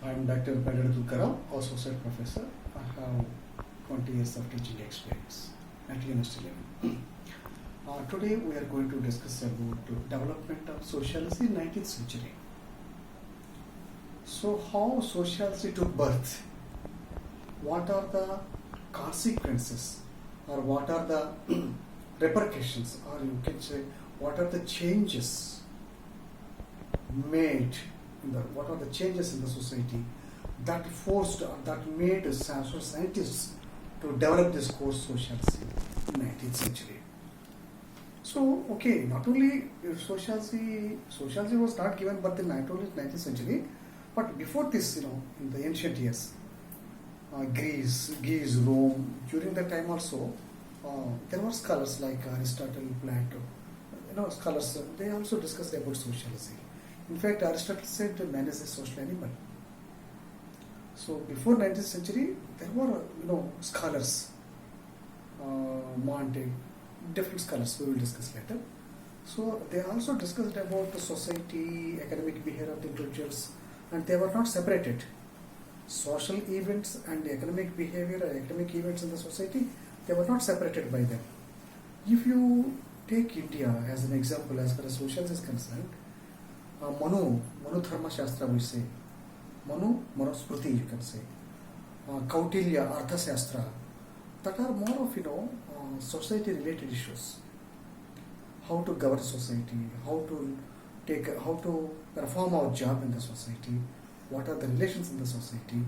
I'm Dr. Pedadukara, Associate Professor. I have 20 years of teaching experience at university level. Today we are going to discuss about development of sociology in 19th century. So how sociology took birth? What are the consequences or what are the repercussions, or you can say what are the changes made what are the changes in the society that forced or that made social scientists to develop this course sociology in 19th century. So, not only sociology was not given birth in 19th century, but before this, in the ancient years, Greece, Rome, during that time also, there were scholars like Aristotle, Plato, scholars, they also discussed about sociology. In fact, Aristotle said man is a social animal. So before 19th century, there were scholars, Monte, different scholars we will discuss later. So they also discussed about the society, academic behavior of the individuals, and they were not separated. Social events and academic behavior or academic events in the society, they were not separated by them. If you take India as an example, as far as sociology is concerned, Manu Dharma Shastra we say, Manusmriti you can say, Kautilya, Artha Shastra, that are more of society related issues. How to govern society, how to perform our job in the society, what are the relations in the society,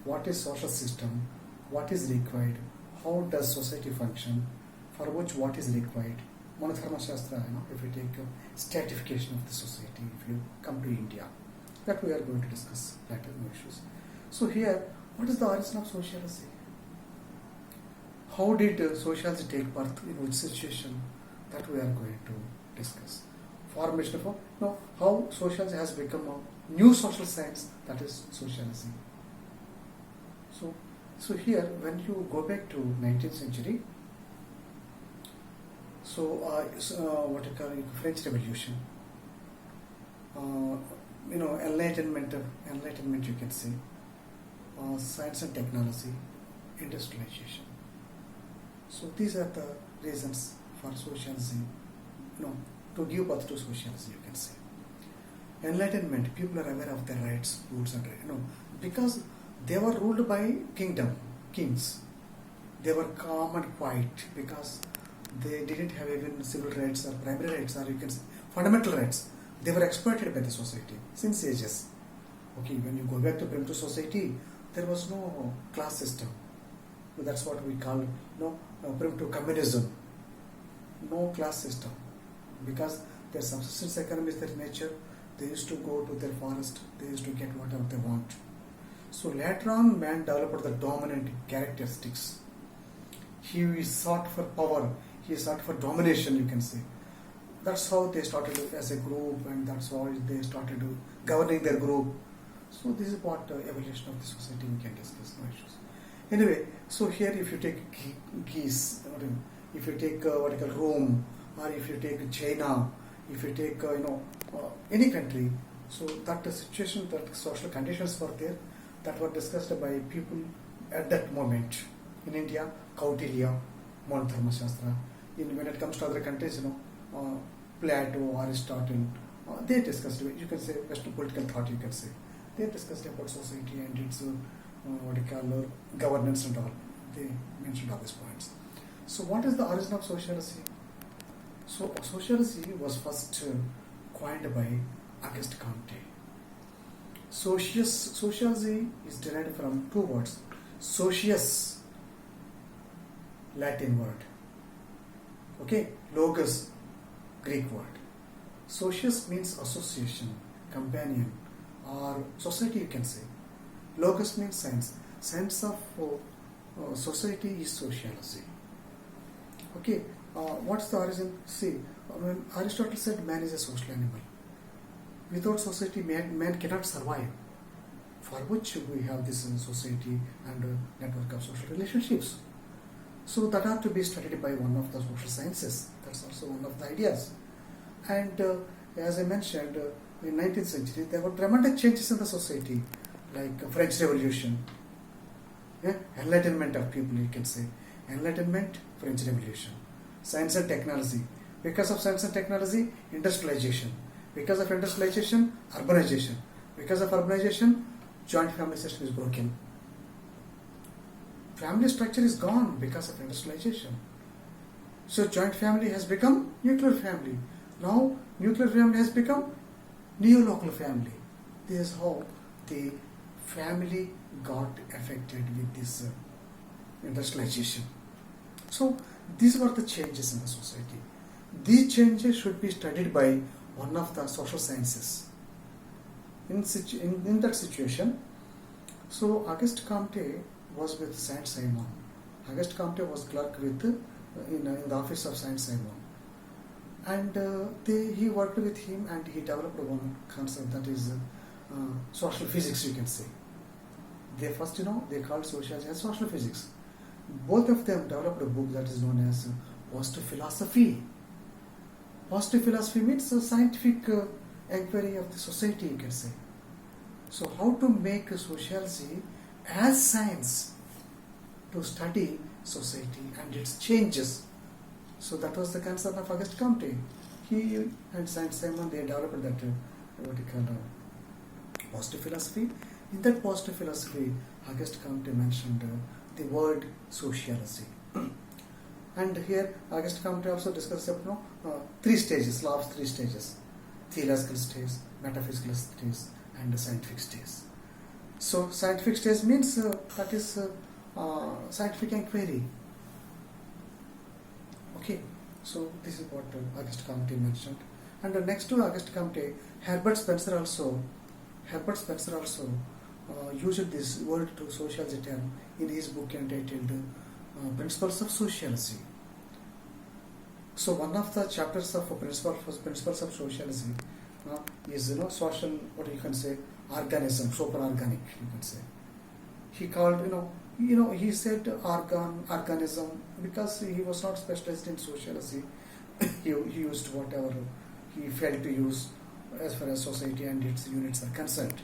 what is social system, what is required, how does society function, for which what is required. Manudharma Shastra, if you take stratification of the society, if you come to India, that we are going to discuss later issues. So here, what is the origin of sociology? How did sociology take birth, in which situation? That we are going to discuss. Formation of how sociology has become a new social science, that is sociology. So here, when you go back to 19th century, what you call French Revolution, enlightenment you can say, science and technology, industrialization. So these are the reasons for sociology, to give birth to sociology you can say. Enlightenment, people are aware of their rights, rules and because they were ruled by kings. They were calm and quiet because they didn't have even civil rights or primary rights, or you can say fundamental rights. They were exploited by the society since ages. When you go back to primitive society, there was no class system. That's what we call primitive communism. No class system, because their subsistence economy is their nature. They used to go to their forest. They used to get whatever they want. So later on, man developed the dominant characteristics. He sought for power. He sought for domination, you can say. That's how they started as a group, and that's how they started governing their group. So this is what evolution of the society we can discuss, no issues. Anyway, so here if you take Greece, if you take Rome, or if you take China, if you take any country, so that the situation, that social conditions were there, that were discussed by people at that moment. In India, Kautilya, Manudharma Shastra. When it comes to other countries, Plato, Aristotle, they discussed, you can say Western political thought, you can say. They discussed about society and its governance and all. They mentioned all these points. So what is the origin of sociology? So sociology was first coined by Auguste Comte. Sociology is derived from two words. Socius, Latin word. Logos, Greek word. Socius means association, companion, or society you can say. Logos means science. Science of society is sociology. What's the origin? See, when Aristotle said man is a social animal. Without society, man cannot survive. For which we have this society and network of social relationships. So that are to be studied by one of the social sciences. That's also one of the ideas. And as I mentioned, in 19th century, there were dramatic changes in the society. like French Revolution, yeah? Enlightenment of people, you can say. Enlightenment, French Revolution. Science and technology. Because of science and technology, industrialization. Because of industrialization, urbanization. Because of urbanization, joint family system is broken. Family structure is gone because of industrialization. So joint family has become nuclear family. Now nuclear family has become neo-local family. This is how the family got affected with this industrialization. So these were the changes in the society. These changes should be studied by one of the social sciences. In that situation, so Auguste Comte was with Saint-Simon. Auguste Comte was clerk with in the office of Saint-Simon, and he worked with him, and he developed one concept, that is social physics, you can say. They first, they called sociology as social physics. Both of them developed a book that is known as positive philosophy. Positive philosophy means a scientific inquiry of the society, you can say. So how to make sociology as science to study society and its changes. So that was the concern of Auguste Comte. He and Saint-Simon, they developed that what you call positive philosophy. In that positive philosophy, Auguste Comte mentioned the word sociology. And here Auguste Comte also discussed three stages, law of three stages: theological stage, metaphysical stage, and the scientific stage. So scientific stage means that is scientific inquiry. Okay, so this is what Auguste Comte mentioned. And next to Auguste Comte, Herbert Spencer also used this word to sociology term in his book entitled Principles of Sociology. So one of the chapters of Principles of Sociology is social, what you can say, organism, super organic, you can say. He called he said organism because he was not specialized in sociology. he used whatever he felt to use as far as society and its units are concerned.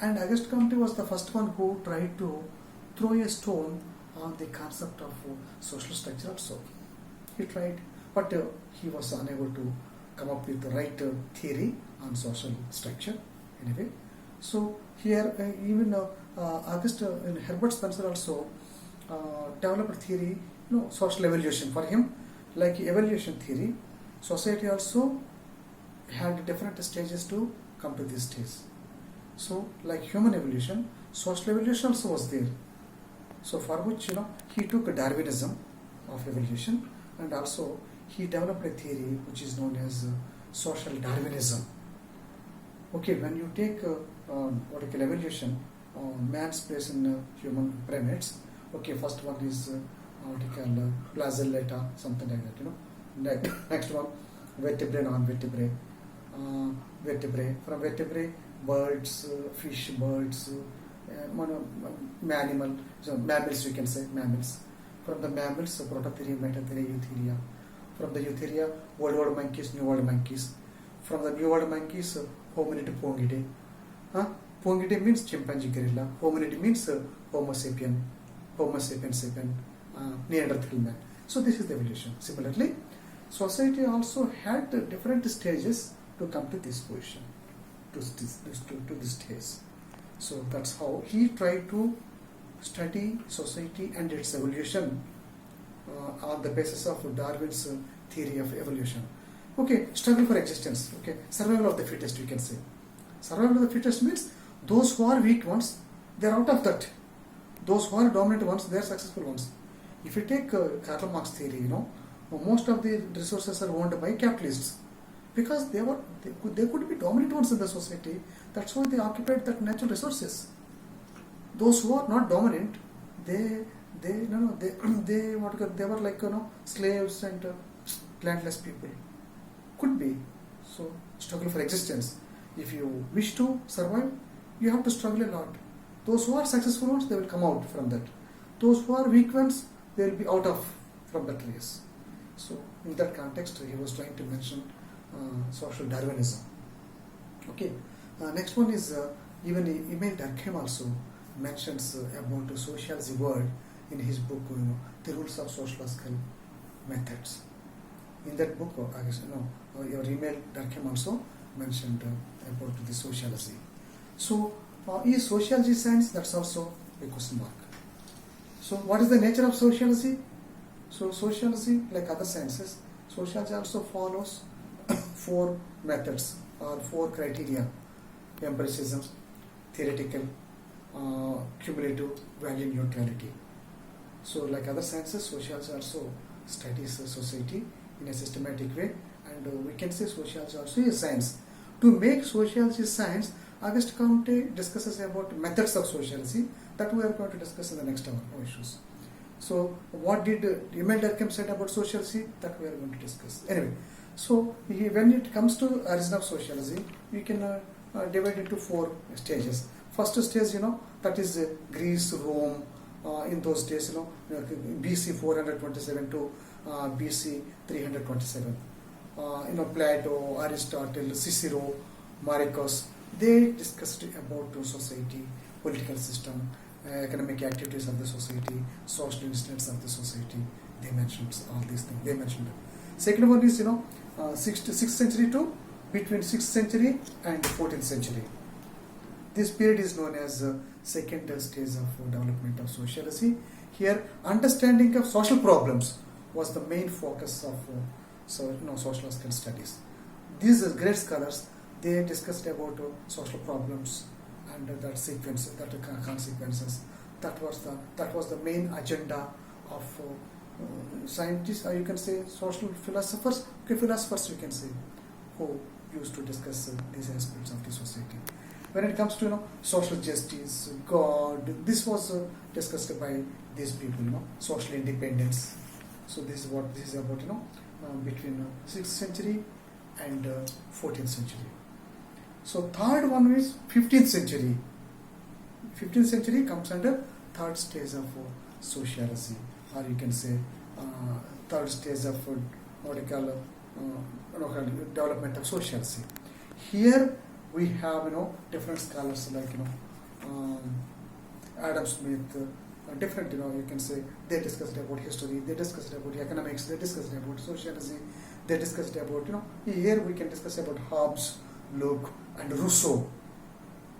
And Auguste Comte was the first one who tried to throw a stone on the concept of social structure also. He tried, but he was unable to come up with the right theory on social structure anyway. So here even Herbert Spencer also developed a theory, social evolution. For him, like evolution theory, society also had different stages to come to this stage. So like human evolution, social evolution also was there. So for which he took Darwinism of evolution, and also he developed a theory which is known as social Darwinism. Okay, when you take what you call evolution, man's place in human primates. Okay, first one is what you call placellata, something like that. Next one, vertebrae, non-vertebrae, vertebrae. From vertebrae, birds, fish, birds, animal, so mammals, we can say mammals. From the mammals, prototheria, metatheria, eutheria. From the eutheria, old world monkeys, new world monkeys. From the new world monkeys, hominid, pongidae. Pongidae means chimpanzee, gorilla. Hominid means Homo sapien, sapien, Neanderthal man. So this is the evolution. Similarly, society also had different stages to come to this position, to this stage. So that's how he tried to study society and its evolution on the basis of Darwin's theory of evolution. Okay, struggle for existence. Okay, survival of the fittest, we can say. Survival of the fittest means those who are weak ones, they are out of that. Those who are dominant ones, they are successful ones. If you take Karl Marx theory, most of the resources are owned by capitalists because they could be dominant ones in the society. That's why they occupied that natural resources. Those who are not dominant, they were like slaves and landless people. Could be. So struggle for existence. If you wish to survive, you have to struggle a lot. Those who are successful ones, they will come out from that. Those who are weak ones, they will be out of from that race. So in that context, he was trying to mention social Darwinism. Okay. Next one is Even Emile Durkheim also mentions about sociology word in his book, The Rules of Sociological Methods. In that book, I guess, your Emile Durkheim also mentioned about the sociology. So, is sociology science? That's also a question mark. So, what is the nature of sociology? So, sociology, like other sciences, sociology also follows four methods or four criteria: empiricism, theoretical, cumulative, value neutrality. So, like other sciences, sociology also studies society in a systematic way, and we can say sociology also is science. To make sociology science, Auguste Comte discusses about methods of sociology that we are going to discuss in the next hour, no issues. So, what did Emile Durkheim said about sociology, that we are going to discuss. Anyway, so when it comes to origin of sociology, we can divide into four stages. First stage, that is Greece, Rome. In those days, BC 427 to BC 327. Plato, Aristotle, Cicero, Marcus, they discussed about society, political system, economic activities of the society, social incidents of the society. They mentioned all these things. They mentioned it. Second one is 6th century to between 6th century and 14th century. This period is known as second stage of development of sociology. Here, understanding of social problems was the main focus of sociological studies. These great scholars, they discussed about social problems and that sequence, that consequences. That was the main agenda of scientists, or you can say social philosophers. Okay, philosophers you can say, who used to discuss these aspects of the society. When it comes to social justice, God, this was discussed by these people. Social independence. So this is what this is about. Between 6th century and 14th century. So third one is 15th century. 15th century comes under third stage of sociology, or you can say third stage of what you call development of sociology. Here we have different scholars like Adam Smith, different you can say they discussed about history, they discussed about economics, they discussed about sociology, they discussed about here we can discuss about Hobbes, Locke, and Rousseau.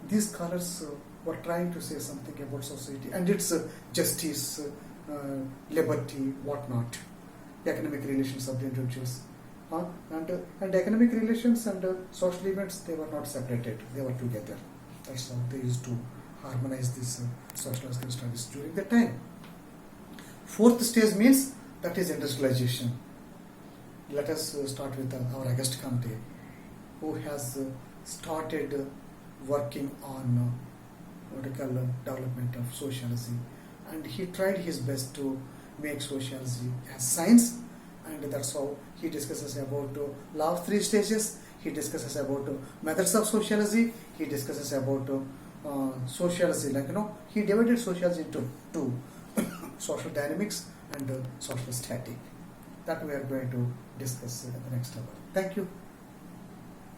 These scholars were trying to say something about society and its justice, liberty, whatnot, economic relations of the individuals. And economic relations and social events, they were not separated, they were together. That's how they used to harmonize these sociological studies during the time. Fourth stage means that is industrialization. Let us start with our Auguste Comte, who has started working on development of sociology, and he tried his best to make sociology as science, and that's how he discusses about law of three stages. He discusses about methods of sociology. He discusses about sociology, he divided sociology into two: social dynamics and social static. That we are going to discuss in the next hour. Thank you.